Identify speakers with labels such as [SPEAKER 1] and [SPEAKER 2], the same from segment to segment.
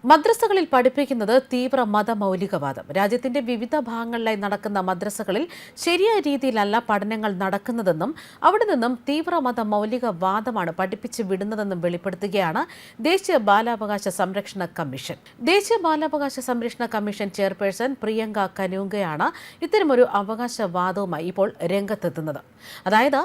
[SPEAKER 1] മദ്രസകളിൽ പഠിപ്പിക്കുന്നത് തീവ്ര മതമൗലികവാദം. രാജ്യത്തിന്റെ വിവിധ ഭാഗങ്ങളിലായി നടക്കുന്ന മദ്രസകളിൽ ശരിയായ രീതിയിലല്ല പഠനങ്ങൾ നടക്കുന്നതെന്നും അവിടെ നിന്നും തീവ്ര മതമൗലികവാദമാണ് പഠിപ്പിച്ചു വിടുന്നതെന്നും വെളിപ്പെടുത്തുകയാണ് ദേശീയ ബാലാവകാശ സംരക്ഷണ കമ്മീഷൻ. ദേശീയ ബാലാവകാശ സംരക്ഷണ കമ്മീഷൻ ചെയർപേഴ്സൺ പ്രിയങ്ക കനൂങ്കയാണ് ഇത്തരമൊരു അവകാശവാദവുമായി ഇപ്പോൾ രംഗത്തെത്തുന്നത്. അതായത്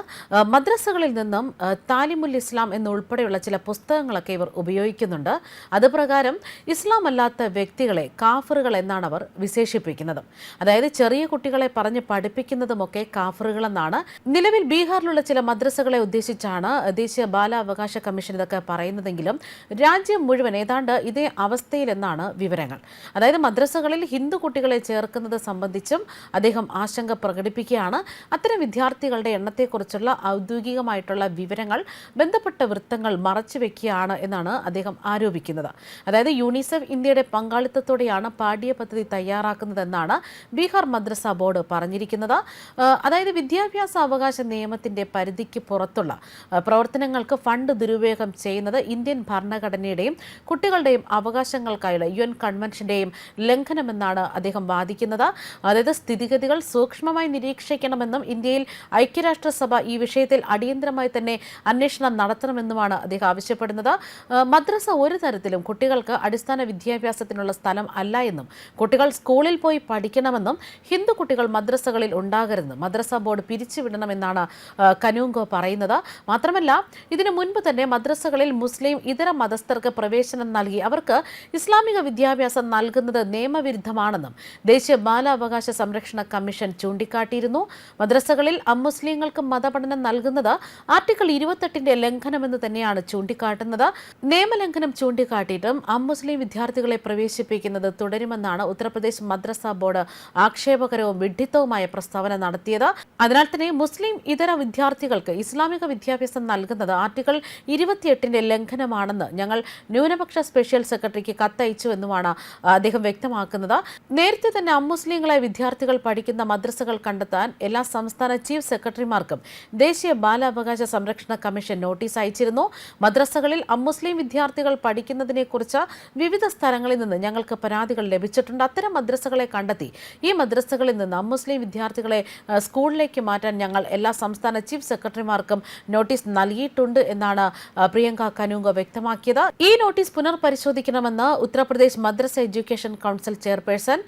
[SPEAKER 1] മദ്രസകളിൽ നിന്നും താലിമുൽ ഇസ്ലാം എന്നുൾപ്പെടെയുള്ള ചില പുസ്തകങ്ങളൊക്കെ ഇവർ ഉപയോഗിക്കുന്നുണ്ട്. അതുപ്രകാരം ഇസ്ലാം അല്ലാത്ത വ്യക്തികളെ കാഫറുകൾ എന്നാണ് അവർ വിശേഷിപ്പിക്കുന്നത്. അതായത് ചെറിയ കുട്ടികളെ പറഞ്ഞ് പഠിപ്പിക്കുന്നതുമൊക്കെ കാഫറുകളെന്നാണ്. നിലവിൽ ബീഹാറിലുള്ള ചില മദ്രസകളെ ഉദ്ദേശിച്ചാണ് ദേശീയ ബാലാവകാശ കമ്മീഷൻ ഇതൊക്കെ പറയുന്നതെങ്കിലും രാജ്യം മുഴുവൻ ഏതാണ്ട് ഇതേ അവസ്ഥയിലെന്നാണ് വിവരങ്ങൾ. അതായത് മദ്രസകളിൽ ഹിന്ദു കുട്ടികളെ ചേർക്കുന്നത് സംബന്ധിച്ചും അദ്ദേഹം ആശങ്ക പ്രകടിപ്പിക്കുകയാണ്. അത്തരം വിദ്യാർത്ഥികളുടെ എണ്ണത്തെക്കുറിച്ചുള്ള ഔദ്യോഗികമായിട്ടുള്ള വിവരങ്ങൾ ബന്ധപ്പെട്ട വൃത്തങ്ങൾ മറച്ചുവെക്കുകയാണ് എന്നാണ് അദ്ദേഹം ആരോപിക്കുന്നത്. അതായത് യുണിസെഫ് ഇന്ത്യയുടെ പങ്കാളിത്തത്തോടെയാണ് പാഠ്യപദ്ധതി തയ്യാറാക്കുന്നതെന്നാണ് ബീഹാർ മദ്രസ ബോർഡ് പറഞ്ഞിരിക്കുന്നത്. അതായത് വിദ്യാഭ്യാസ അവകാശ നിയമത്തിന്റെ പരിധിക്ക് പുറത്തുള്ള പ്രവർത്തനങ്ങൾക്ക് ഫണ്ട് ദുരുപയോഗം ചെയ്യുന്നത് ഇന്ത്യൻ ഭരണഘടനയുടെയും കുട്ടികളുടെയും അവകാശങ്ങൾക്കായുള്ള UN കൺവെൻഷന്റെയും ലംഘനമെന്നാണ് അദ്ദേഹം വാദിക്കുന്നത്. അതായത് സ്ഥിതിഗതികൾ സൂക്ഷ്മമായി നിരീക്ഷിക്കണമെന്നും ഇന്ത്യയിൽ ഐക്യരാഷ്ട്രസഭ ഈ വിഷയത്തിൽ അടിയന്തരമായി തന്നെ അന്വേഷണം നടത്തണമെന്നുമാണ് അദ്ദേഹം ആവശ്യപ്പെടുന്നത്. മദ്രസ ഒരു തരത്തിലും കുട്ടികൾക്ക് അടിസ്ഥാന വിദ്യാഭ്യാസത്തിനുള്ള സ്ഥലം അല്ല എന്നും കുട്ടികൾ സ്കൂളിൽ പോയി പഠിക്കണമെന്നും ഹിന്ദു കുട്ടികൾ മദ്രസകളിൽ ഉണ്ടാകരുതെന്നും മദ്രസ ബോർഡ് പിരിച്ചുവിടണമെന്നാണ് കനൂങ്കോ പറയുന്നത്. മാത്രമല്ല ഇതിനു മുൻപ് തന്നെ മദ്രസകളിൽ മുസ്ലിം ഇതര മതസ്ഥർക്ക് പ്രവേശനം നൽകി അവർക്ക് ഇസ്ലാമിക വിദ്യാഭ്യാസം നൽകുന്നത് നിയമവിരുദ്ധമാണെന്നും ദേശീയ ബാലാവകാശ സംരക്ഷണ കമ്മീഷൻ ചൂണ്ടിക്കാട്ടിയിരുന്നു. മദ്രസകളിൽ അമുസ്ലിങ്ങൾക്ക് മതപഠനം നൽകുന്നത് ആർട്ടിക്കിൾ 28 ലംഘനമെന്ന് തന്നെയാണ് ചൂണ്ടിക്കാട്ടുന്നത്. നിയമലംഘനം ചൂണ്ടിക്കാട്ടിയിട്ടും അമുസ്ലിം വിദ്യാർത്ഥികളെ പ്രവേശിപ്പിക്കുന്നത് തുടരുമെന്നാണ് ഉത്തർപ്രദേശ് മദ്രസ ബോർഡ് ആക്ഷേപകരവും വിഡ്ഢിത്തവുമായ പ്രസ്താവന നടത്തിയത്. അതിനാൽ തന്നെ മുസ്ലിം ഇതര വിദ്യാർത്ഥികൾക്ക് ഇസ്ലാമിക വിദ്യാഭ്യാസം നൽകുന്നത് ആർട്ടിക്കിൾ 28 ലംഘനമാണെന്ന് ഞങ്ങൾ ന്യൂനപക്ഷ സ്പെഷ്യൽ സെക്രട്ടറിക്ക് കത്തയച്ചുവെന്നുമാണ് അദ്ദേഹം വ്യക്തമാക്കുന്നത്. നേരത്തെ തന്നെ അമുസ്ലിങ്ങളായ വിദ്യാർത്ഥികൾ പഠിക്കുന്ന മദ്രസകൾ കണ്ടെത്താൻ എല്ലാ സംസ്ഥാന ചീഫ് സെക്രട്ടറിമാർക്കും ദേശീയ ബാലാവകാശ സംരക്ഷണ കമ്മീഷൻ നോട്ടീസ് അയച്ചിരുന്നു. മദ്രസകളിൽ അമുസ്ലിം വിദ്യാർത്ഥികൾ പഠിക്കുന്നതിനെക്കുറിച്ച് വിവിധ സ്ഥലങ്ങളിൽ നിന്ന് ഞങ്ങൾക്ക് പരാതികൾ ലഭിച്ചിട്ടുണ്ട്. അത്തരം മദ്രസകളെ കണ്ടെത്തി ഈ മദ്രസകളിൽ നിന്ന് അമുസ്ലിം വിദ്യാർത്ഥികളെ സ്കൂളിലേക്ക് മാറ്റാൻ ഞങ്ങൾ എല്ലാ സംസ്ഥാന ചീഫ് സെക്രട്ടറിമാർക്കും നോട്ടീസ് നൽകിയിട്ടുണ്ട് എന്നാണ് പ്രിയങ്ക കനൂങ്ക വ്യക്തമാക്കിയത്. ഈ നോട്ടീസ് പുനർപരിശോധിക്കണമെന്ന് ഉത്തർപ്രദേശ് മദ്രസ education council chairperson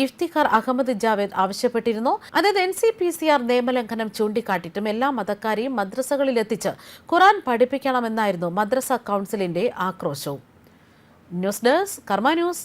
[SPEAKER 1] Iftikhar Ahmed Javed ആവശ്യപ്പെട്ടിരുന്നു. അതായത് NCPCR നിയമലംഘനം ചൂണ്ടിക്കാട്ടിയിട്ടും എല്ലാ മതക്കാരെയും മദ്രസകളിലെത്തിച്ച് ഖുർആൻ പഠിപ്പിക്കണമെന്നായിരുന്നു മദ്രസ കൗൺസിലിന്റെ ആക്രോശവും. ന്യൂസ് ഡെസ്ക് കർമ്മ ന്യൂസ്.